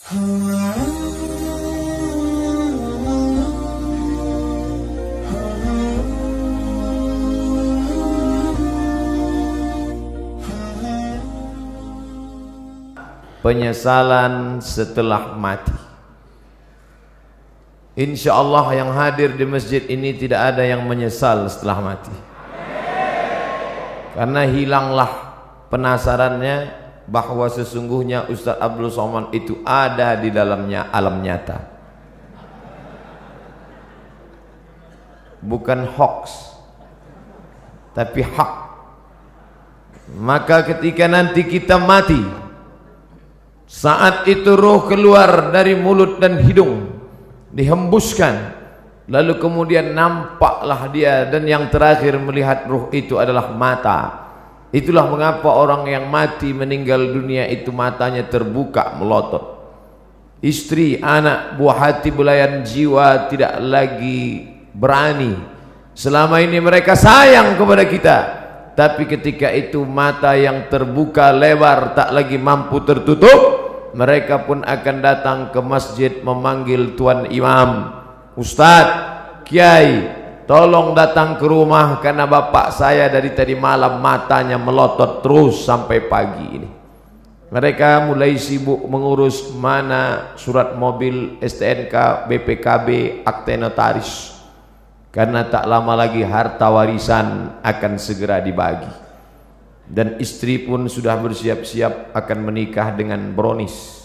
Penyesalan setelah mati. Insya Allah yang hadir di masjid ini tidak ada yang menyesal setelah mati, karena hilanglah penasarannya bahwa sesungguhnya Ustaz Abdul Somad itu ada di dalamnya alam nyata, bukan hoax tapi hak. Maka ketika nanti kita mati, saat itu roh keluar dari mulut dan hidung, dihembuskan, lalu kemudian nampaklah dia, dan yang terakhir melihat roh itu adalah mata. Itulah mengapa orang yang mati meninggal dunia itu matanya terbuka melotot. Istri, anak, buah hati, belayan jiwa tidak lagi berani. Selama ini mereka sayang kepada kita, tapi ketika itu mata yang terbuka lebar tak lagi mampu tertutup, mereka pun akan datang ke masjid memanggil tuan imam, Ustadz, Kiai, tolong datang ke rumah karena bapak saya dari tadi malam matanya melotot terus sampai pagi ini. Mereka mulai sibuk mengurus mana surat mobil, STNK, BPKB, akte notaris, karena tak lama lagi harta warisan akan segera dibagi. Dan istri pun sudah bersiap-siap akan menikah dengan Bronis.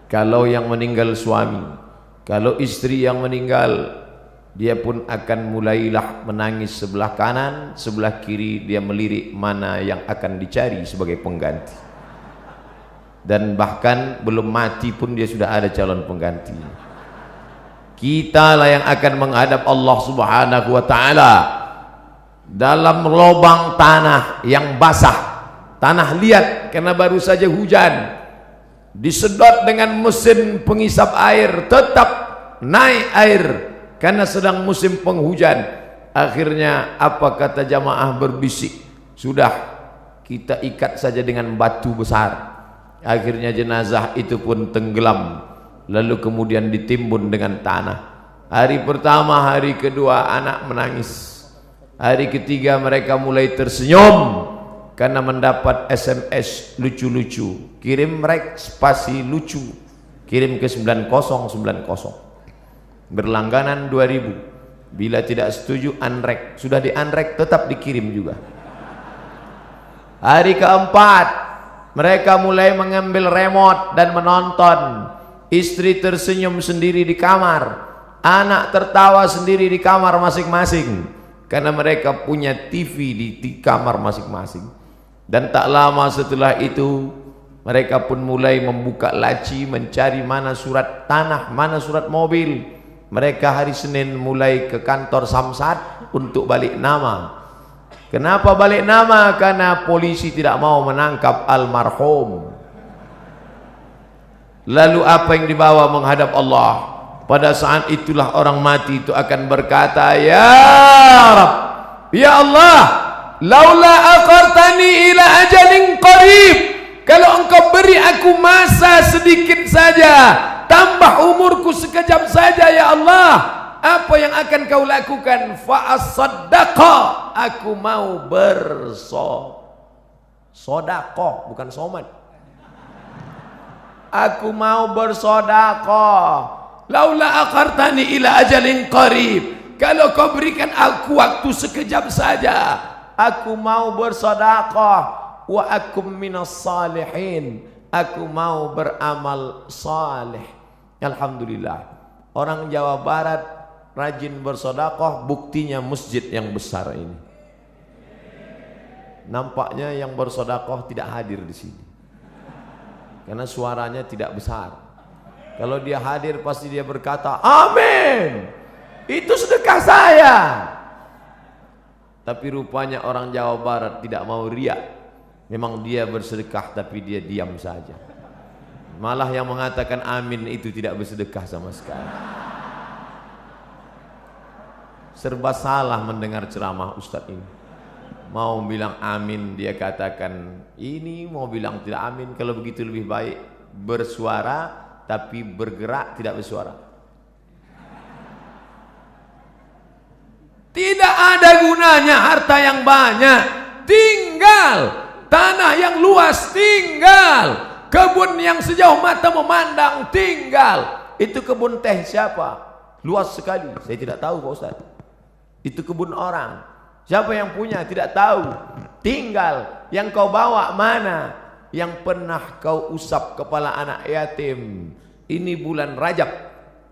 Kalau yang meninggal suami, kalau istri yang meninggal, dia pun akan mulailah menangis sebelah kanan, sebelah kiri dia melirik mana yang akan dicari sebagai pengganti. Dan bahkan belum mati pun dia sudah ada calon pengganti. Kita lah yang akan menghadap Allah Subhanahu wa ta'ala dalam lubang tanah yang basah, tanah liat karena baru saja hujan, disedot dengan mesin pengisap air, tetap naik air karena sedang musim penghujan. Akhirnya apa kata jamaah berbisik, sudah kita ikat saja dengan batu besar. Akhirnya jenazah itu pun tenggelam, lalu kemudian ditimbun dengan tanah. Hari pertama, hari kedua anak menangis, hari ketiga mereka mulai tersenyum karena mendapat SMS lucu-lucu. Kirim rek spasi lucu, kirim ke 9090, berlangganan 2000. Bila tidak setuju unrek, sudah di unrek tetap dikirim juga. Hari keempat mereka mulai mengambil remote dan menonton. Istri tersenyum sendiri di kamar, anak tertawa sendiri di kamar masing-masing, karena mereka punya TV di kamar masing-masing. Dan tak lama setelah itu mereka pun mulai membuka laci mencari mana surat tanah, mana surat mobil. Mereka hari Senin mulai ke kantor Samsat untuk balik nama. Kenapa balik nama? Karena polisi tidak mau menangkap almarhum. Lalu apa yang dibawa menghadap Allah? Pada saat itulah orang mati itu akan berkata, ya Rabb, ya Allah, laula akhartani ila ajalin qarib, kalau engkau beri aku masa sedikit saja, tambah umurku sekejap saja ya Allah, apa yang akan kau lakukan? Fa as-saddaqa, aku mau bersodaqah, bukan somat, aku mau bersedekah. Laula akhartani ila ajalin qarib, kalau kau berikan aku waktu sekejap saja, aku mau bersedekah. Wa akum minas salihin, aku mau beramal saleh. Alhamdulillah, orang Jawa Barat rajin bersedekah, buktinya masjid yang besar ini. Nampaknya yang bersedekah tidak hadir di sini karena suaranya tidak besar. Kalau dia hadir pasti dia berkata, amin, itu sedekah saya. Tapi rupanya orang Jawa Barat tidak mau riak. Memang dia bersedekah tapi dia diam saja. Malah yang mengatakan amin itu tidak bersedekah sama sekali. Serba salah mendengar ceramah Ustadz ini. Mau bilang amin, dia katakan ini, mau bilang tidak amin. Kalau begitu lebih baik bersuara tapi bergerak, tidak bersuara. Tidak ada gunanya harta yang banyak, tinggal tanah yang luas, tinggal kebun yang sejauh mata memandang, tinggal. Itu kebun teh siapa? Luas sekali, saya tidak tahu Pak Ustaz. Itu kebun orang, siapa yang punya tidak tahu. Tinggal yang kau bawa mana, yang pernah kau usap kepala anak yatim. Ini bulan Rajab,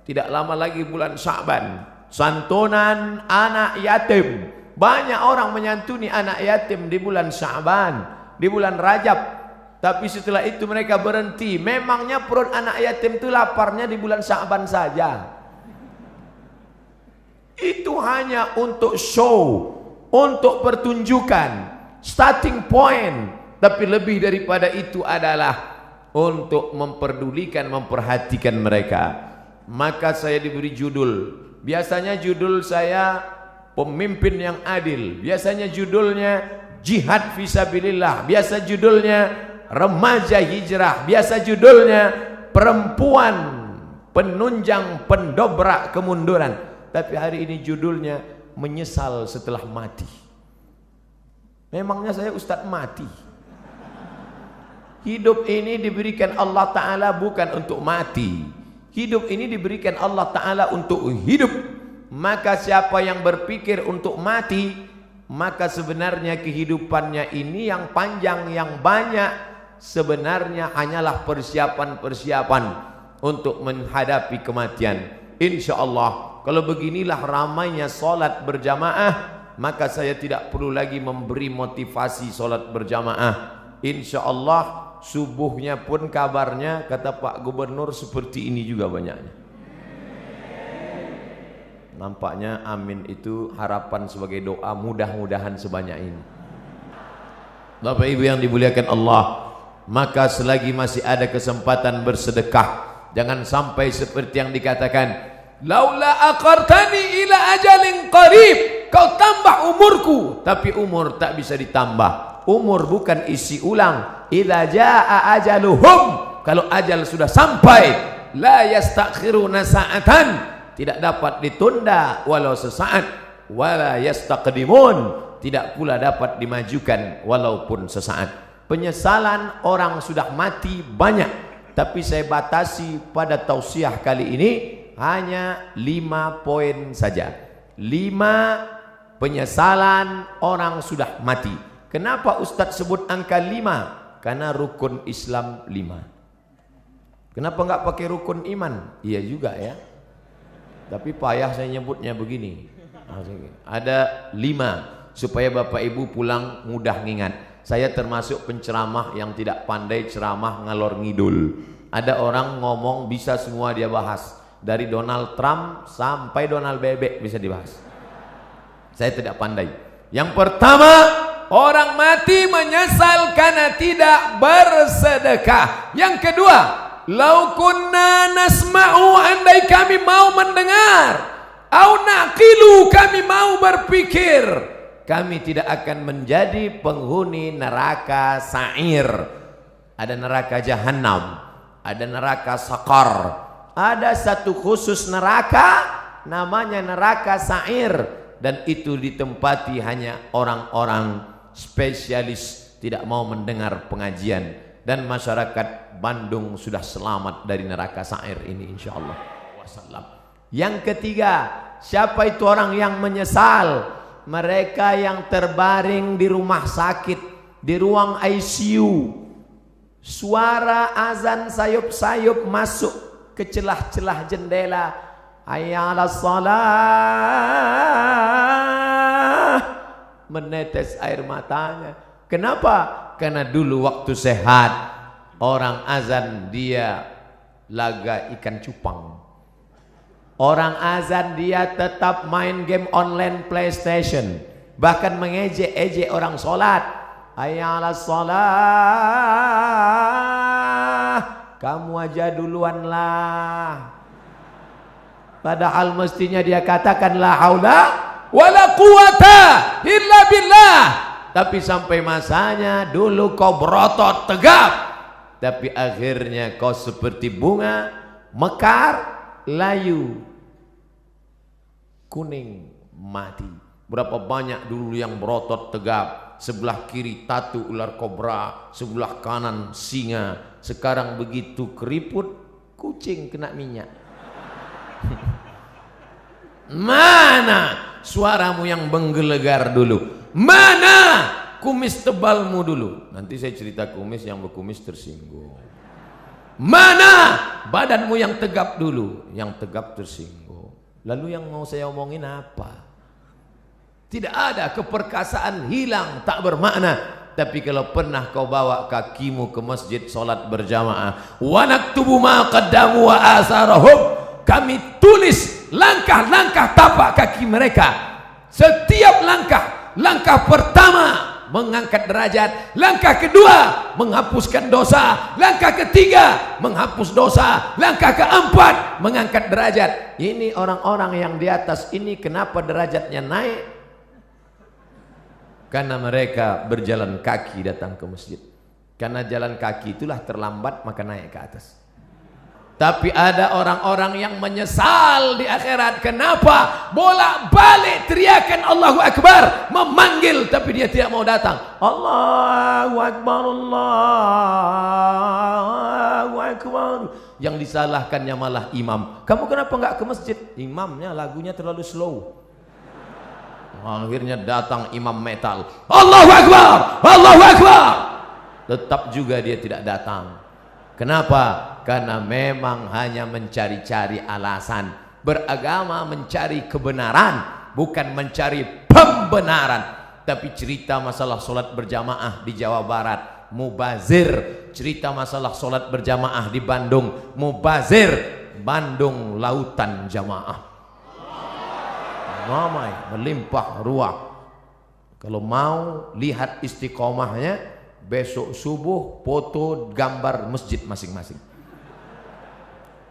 tidak lama lagi bulan Sya'ban, santunan anak yatim. Banyak orang menyantuni anak yatim di bulan Sya'ban, di bulan Rajab. Tapi setelah itu mereka berhenti. Memangnya perut anak yatim itu laparnya di bulan Sya'ban saja. Itu hanya untuk show, untuk pertunjukan, starting point. Tapi lebih daripada itu adalah untuk memperdulikan, memperhatikan mereka. Maka saya diberi judul. Biasanya judul saya pemimpin yang adil. Biasanya judulnya jihad fisabilillah. Biasa judulnya remaja hijrah. Biasa judulnya perempuan penunjang pendobrak kemunduran. Tapi hari ini judulnya menyesal setelah mati. Memangnya saya ustadz mati? Hidup ini diberikan Allah Ta'ala bukan untuk mati. Hidup ini diberikan Allah Ta'ala untuk hidup. Maka siapa yang berpikir untuk mati, maka sebenarnya kehidupannya ini yang panjang, yang banyak, sebenarnya hanyalah persiapan-persiapan untuk menghadapi kematian. Insya Allah, kalau beginilah ramainya solat berjamaah, maka saya tidak perlu lagi memberi motivasi solat berjamaah. Insya Allah subuhnya pun kabarnya kata Pak Gubernur seperti ini juga banyaknya. Nampaknya amin itu harapan sebagai doa, mudah-mudahan sebanyak ini. Bapak Ibu yang dimuliakan Allah, maka selagi masih ada kesempatan bersedekah, jangan sampai seperti yang dikatakan, laula aqartani ila ajalin qarib, kau tambah umurku, tapi umur tak bisa ditambah. Umur bukan isi ulang. Idza jaa ajaluhum, kalau ajal sudah sampai, la yastakhiruna sa'atan, tidak dapat ditunda walau sesaat, wala yastaqdimun, tidak pula dapat dimajukan walaupun sesaat. Penyesalan orang sudah mati banyak, tapi saya batasi pada tausiah kali ini hanya 5 poin saja. 5 penyesalan orang sudah mati. Kenapa Ustadz sebut angka 5? Karena rukun Islam 5. Kenapa enggak pakai rukun iman? Iya juga ya. Tapi payah saya nyebutnya begini. Ada 5 supaya Bapak Ibu pulang mudah ngingat. Saya termasuk penceramah yang tidak pandai ceramah ngalor ngidul. Ada orang ngomong bisa semua dia bahas. Dari Donald Trump sampai Donald Bebek bisa dibahas. Saya tidak pandai. Yang pertama, orang mati menyesal karena tidak bersedekah. Yang kedua, lau kunna nasma'u, andai kami mau mendengar, au naqilu, kami mau berpikir, kami tidak akan menjadi penghuni neraka sa'ir. Ada neraka jahanam, ada neraka sakar. Ada satu khusus neraka namanya neraka sa'ir, dan itu ditempati hanya orang-orang spesialis, tidak mau mendengar pengajian. Dan masyarakat Bandung sudah selamat dari neraka sa'ir ini insyaallah. Yang ketiga, siapa itu orang yang menyesal? Mereka yang terbaring di rumah sakit, di ruang ICU. Suara azan sayup-sayup masuk ke celah-celah jendela. Hayya 'alas shalah. Menetes air matanya. Kenapa? Karena dulu waktu sehat orang azan dia laga ikan cupang. Orang azan dia tetap main game online PlayStation, bahkan mengejek-ejek orang sholat. Hayya 'alas shalah, kamu aja duluan lah. Padahal mestinya dia katakan la haula wala quwata illa billah. Tapi sampai masanya dulu kau berotot tegap, tapi akhirnya kau seperti bunga mekar, layu, kuning, mati. Berapa banyak dulu yang berotot tegap, sebelah kiri tatu ular kobra, sebelah kanan singa. Sekarang begitu keriput, kucing kena minyak. Mana suaramu yang menggelegar dulu? Mana kumis tebalmu dulu? Nanti saya cerita kumis, yang berkumis tersinggung. Mana badanmu yang tegap dulu? Yang tegap tersinggung. Lalu yang mau saya omongin apa? Tidak ada, keperkasaan hilang, tak bermakna. Tapi kalau pernah kau bawa kakimu ke masjid solat berjamaah, wa naktubu ma qaddamu wa asarahum, kami tulis langkah-langkah tapak kaki mereka. Setiap langkah, langkah pertama mengangkat derajat, langkah kedua menghapuskan dosa, langkah ketiga menghapus dosa, langkah keempat mengangkat derajat. Ini orang-orang yang di atas ini kenapa derajatnya naik? Karena mereka berjalan kaki datang ke masjid. Karena jalan kaki itulah terlambat, maka naik ke atas. Tapi ada orang-orang yang menyesal di akhirat. Kenapa? Bolak-balik teriakan Allahu Akbar, memanggil, tapi dia tidak mau datang. Allahu Akbar, Allahu Akbar. Yang disalahkannya malah imam. Kamu kenapa enggak ke masjid? Imamnya lagunya terlalu slow. Akhirnya datang imam metal, Allahu Akbar, Allahu Akbar. Tetap juga dia tidak datang. Kenapa? Karena memang hanya mencari-cari alasan. Beragama mencari kebenaran, bukan mencari pembenaran. Tapi cerita masalah solat berjamaah di Jawa Barat, mubazir. Cerita masalah solat berjamaah di Bandung, mubazir. Bandung lautan jamaah, ramai, melimpah ruah. Kalau mau lihat istiqomahnya, besok subuh foto gambar masjid masing-masing,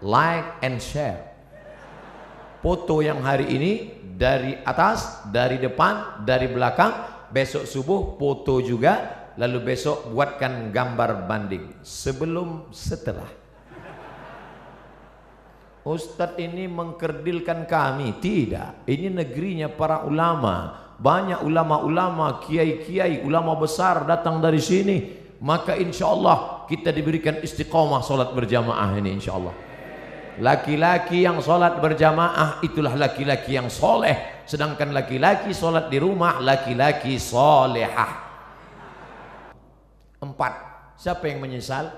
like and share. Foto yang hari ini dari atas, dari depan, dari belakang. Besok subuh foto juga. Lalu besok buatkan gambar banding sebelum setelah. Ustadz ini mengkerdilkan kami. Tidak, ini negerinya para ulama. Banyak ulama-ulama, kiai-kiai, ulama besar datang dari sini. Maka insya Allah kita diberikan istiqomah solat berjamaah ini, insya Allah. Laki-laki yang solat berjamaah itulah laki-laki yang soleh. Sedangkan laki-laki solat di rumah, laki-laki solehah. 4. Siapa yang menyesal?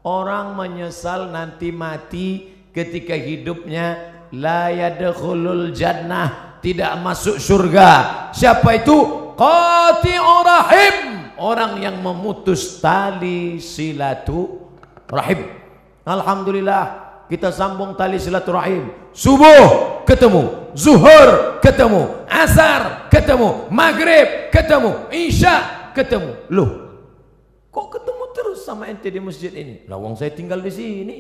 Orang menyesal nanti mati ketika hidupnya la yadkhulul jannah, tidak masuk surga. Siapa itu? Qati'ur rahim, orang yang memutus tali silaturahim. Alhamdulillah kita sambung tali silaturahim. Subuh ketemu, zuhur ketemu, asar ketemu, maghrib ketemu, isya ketemu. Loh, kok ketemu terus sama ente di masjid ini? Lah wong saya tinggal di sini.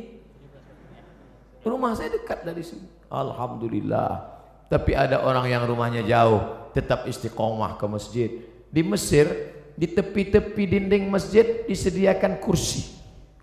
Rumah saya dekat dari sini. Alhamdulillah. Tapi ada orang yang rumahnya jauh, tetap istiqomah ke masjid. Di Mesir, di tepi-tepi dinding masjid disediakan kursi.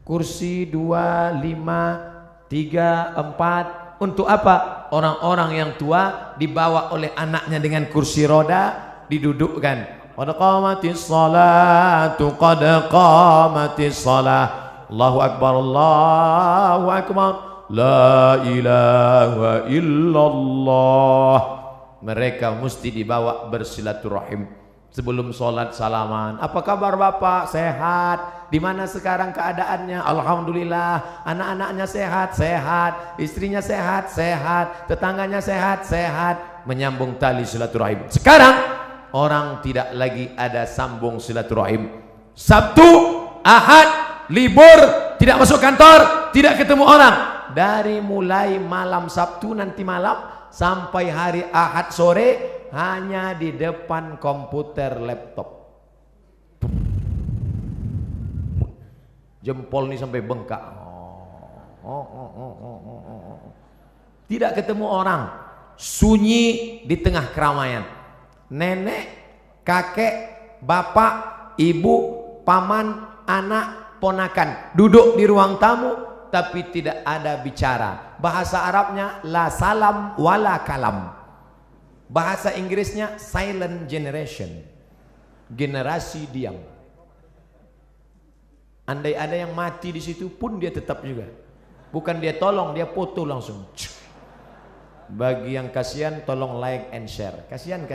Kursi 2, 5, 3, 4. Untuk apa? Orang-orang yang tua dibawa oleh anaknya dengan kursi roda, didudukkan. Qad qamatis salatu, qad qamatis salah. Allahu Akbar, Allahu Akbar. La ilaha illallah. Mereka mesti dibawa bersilaturahim. Sebelum sholat salaman, apa kabar bapak? Sehat. Di mana sekarang keadaannya? Alhamdulillah. Anak-anaknya sehat, sehat. Istrinya sehat, sehat. Tetangganya sehat, sehat. Menyambung tali silaturahim. Sekarang orang tidak lagi ada sambung silaturahim. Sabtu, Ahad, libur, tidak masuk kantor, tidak ketemu orang. Dari mulai malam Sabtu nanti malam sampai hari Ahad sore hanya di depan komputer laptop. Jempol ini sampai bengkak. Tidak ketemu orang. Sunyi di tengah keramaian. Nenek, kakek, bapak, ibu, paman, anak, ponakan duduk di ruang tamu tapi tidak ada bicara. Bahasa Arabnya la salam wala kalam. Bahasa Inggrisnya silent generation, generasi diam. Andai ada yang mati di situ pun dia tetap juga. Bukan dia tolong, dia foto langsung. Bagi yang kasihan tolong like and share. Kasihan.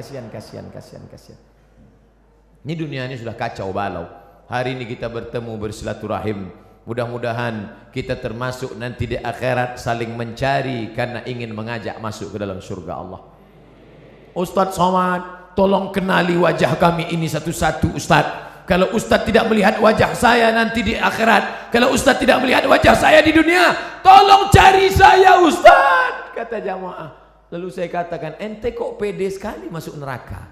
Ini dunia ini sudah kacau balau. Hari ini kita bertemu bersilaturahim. Mudah-mudahan kita termasuk nanti di akhirat saling mencari karena ingin mengajak masuk ke dalam surga Allah. Ustadz Somad, tolong kenali wajah kami ini satu-satu Ustadz. Kalau Ustadz tidak melihat wajah saya nanti di akhirat, kalau Ustadz tidak melihat wajah saya di dunia, tolong cari saya Ustadz, kata jamaah. Lalu saya katakan, ente kok pede sekali masuk neraka?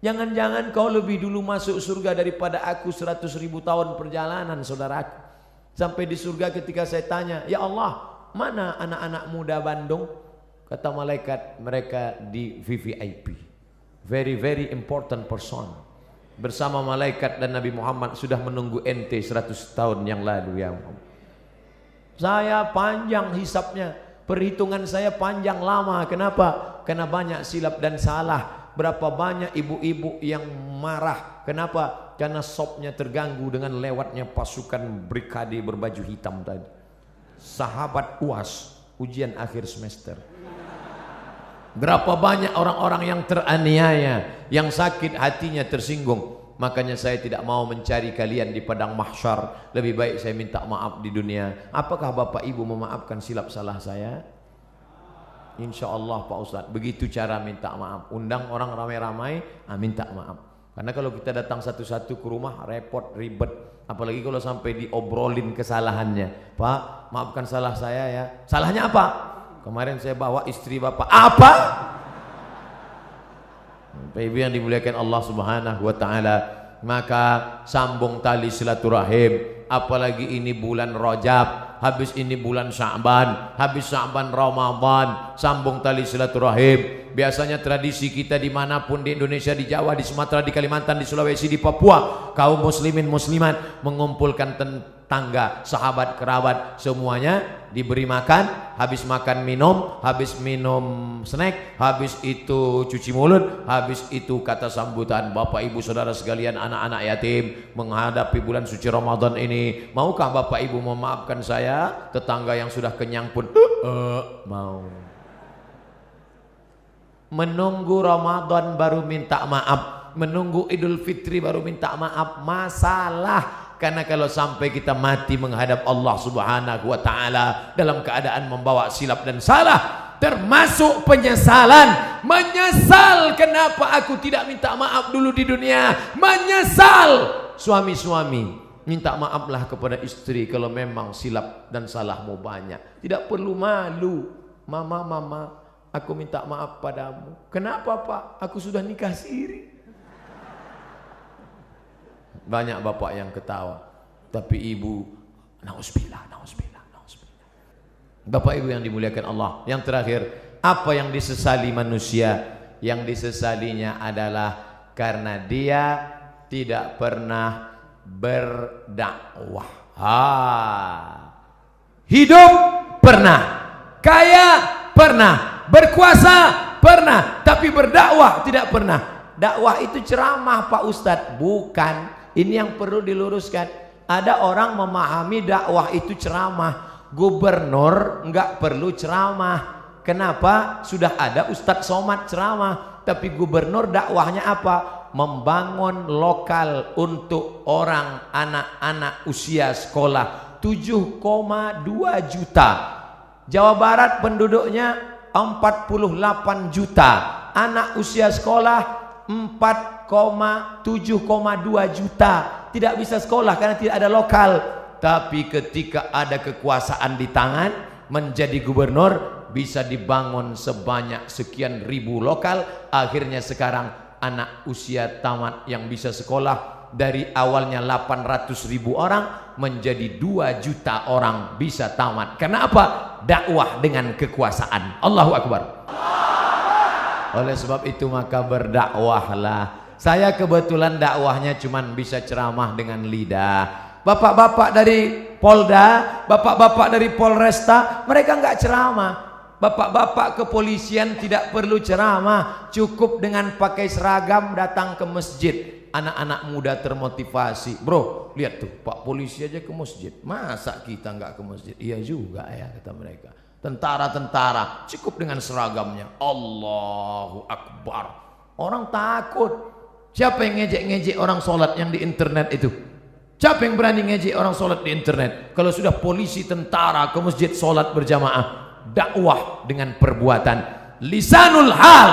Jangan-jangan kau lebih dulu masuk surga daripada aku 100.000 tahun perjalanan saudaraku. Sampai di surga ketika saya tanya, ya Allah, mana anak-anak muda Bandung? Kata malaikat, mereka di VVIP, very very important person. Bersama malaikat dan Nabi Muhammad sudah menunggu ente 100 tahun yang lalu ya Muhammad. Saya panjang hisapnya, perhitungan saya panjang lama. Kenapa? Karena banyak silap dan salah. Berapa banyak ibu-ibu yang marah. Kenapa? Karena sopnya terganggu dengan lewatnya pasukan brigade berbaju hitam tadi. Sahabat UAS, ujian akhir semester. Berapa banyak orang-orang yang teraniaya, yang sakit hatinya tersinggung. Makanya saya tidak mau mencari kalian di padang mahsyar. Lebih baik saya minta maaf di dunia. Apakah Bapak Ibu memaafkan silap salah saya? Insya Allah Pak Ustadz. Begitu cara minta maaf. Undang orang ramai-ramai, minta maaf. Karena kalau kita datang satu-satu ke rumah repot, ribet. Apalagi kalau sampai diobrolin kesalahannya. Pak, maafkan salah saya ya. Salahnya apa? Kemarin saya bawa istri Bapak. Apa? Bapak Ibu yang dimuliakan Allah Subhanahu wa taala, maka sambung tali silaturahim. Apalagi ini bulan Rajab, habis ini bulan Sya'ban, habis Sya'ban Ramadan, sambung tali silaturahim. Biasanya tradisi kita dimanapun di Indonesia, di Jawa, di Sumatera, di Kalimantan, di Sulawesi, di Papua, kaum muslimin muslimat mengumpulkan tetangga, sahabat, kerabat, semuanya diberi makan. Habis makan minum, habis minum snack, habis itu cuci mulut, habis itu kata sambutan. Bapak Ibu saudara sekalian, anak-anak yatim menghadapi bulan suci Ramadan ini, maukah Bapak Ibu memaafkan saya? Tetangga yang sudah kenyang pun mau. Menunggu Ramadan baru minta maaf, menunggu Idul Fitri baru minta maaf, masalah. Karena kalau sampai kita mati menghadap Allah Subhanahu wa taala dalam keadaan membawa silap dan salah, termasuk penyesalan. Menyesal kenapa aku tidak minta maaf dulu di dunia. Menyesal. Suami-suami, minta maaflah kepada istri kalau memang silap dan salahmu banyak. Tidak perlu malu. Mama, aku minta maaf padamu. Kenapa Pak? Aku sudah nikah siri. Banyak bapak yang ketawa, tapi ibu, nauzubillah. Bapak Ibu yang dimuliakan Allah. Yang terakhir, apa yang disesali manusia? Yang disesalinya adalah karena dia tidak pernah berdakwah. Hidup pernah, kaya pernah, berkuasa pernah, tapi berdakwah tidak pernah. Dakwah itu ceramah Pak Ustadz, bukan. Ini yang perlu diluruskan. Ada orang memahami dakwah itu ceramah. Gubernur enggak perlu ceramah. Kenapa? Sudah ada Ustadz Somad ceramah. Tapi gubernur dakwahnya apa? Membangun lokal untuk orang anak-anak usia sekolah. 7,2 juta. Jawa Barat penduduknya 48 juta. Anak usia sekolah 7,2 juta. Tidak bisa sekolah karena tidak ada lokal. Tapi ketika ada kekuasaan di tangan, menjadi gubernur, bisa dibangun sebanyak sekian ribu lokal. Akhirnya sekarang anak usia tamat yang bisa sekolah dari awalnya 800.000 orang menjadi 2 juta orang bisa tamat. Karena apa? Dakwah dengan kekuasaan. Allahu Akbar. Oleh sebab itu maka berdakwahlah. Saya kebetulan dakwahnya cuman bisa ceramah dengan lidah. Bapak-bapak dari Polda, bapak-bapak dari Polresta, mereka nggak ceramah. Bapak-bapak kepolisian tidak perlu ceramah, cukup dengan pakai seragam datang ke masjid. Anak-anak muda termotivasi. Bro, lihat tuh, Pak polisi aja ke masjid, masa kita nggak ke masjid? Iya juga ya, kata mereka. Tentara-tentara cukup dengan seragamnya. Allahu Akbar. Orang takut. Siapa yang ngejek-ngejek orang sholat yang di internet itu? Siapa yang berani ngejek orang sholat di internet? Kalau sudah polisi tentara ke masjid sholat berjamaah. Dakwah dengan perbuatan. Lisanul hal,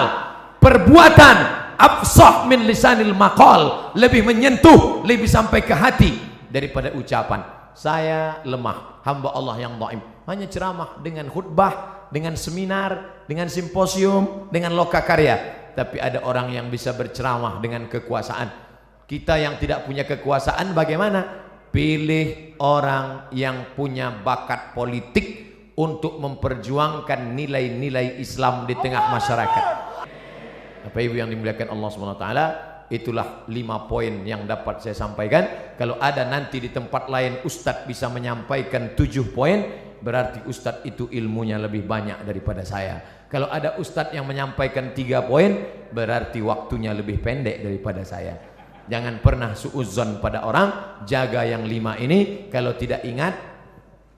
perbuatan afsah min lisanil maqal, lebih menyentuh, lebih sampai ke hati daripada ucapan. Saya lemah, hamba Allah yang dhaif. Hanya ceramah dengan khutbah, dengan seminar, dengan simposium, dengan lokakarya. Tapi ada orang yang bisa berceramah dengan kekuasaan. Kita yang tidak punya kekuasaan bagaimana? Pilih orang yang punya bakat politik untuk memperjuangkan nilai-nilai Islam di tengah masyarakat. Bapak Ibu yang dimuliakan Allah SWT, itulah 5 poin yang dapat saya sampaikan. Kalau ada nanti di tempat lain Ustadz bisa menyampaikan 7 poin, berarti Ustadz itu ilmunya lebih banyak daripada saya. Kalau ada Ustadz yang menyampaikan 3 poin, berarti waktunya lebih pendek daripada saya. Jangan pernah suudzon pada orang. Jaga yang 5 ini. Kalau tidak ingat,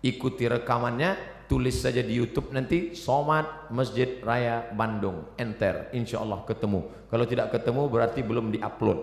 ikuti rekamannya, tulis saja di YouTube nanti, Somad Masjid Raya Bandung, enter, insya Allah ketemu. Kalau tidak ketemu berarti belum diupload.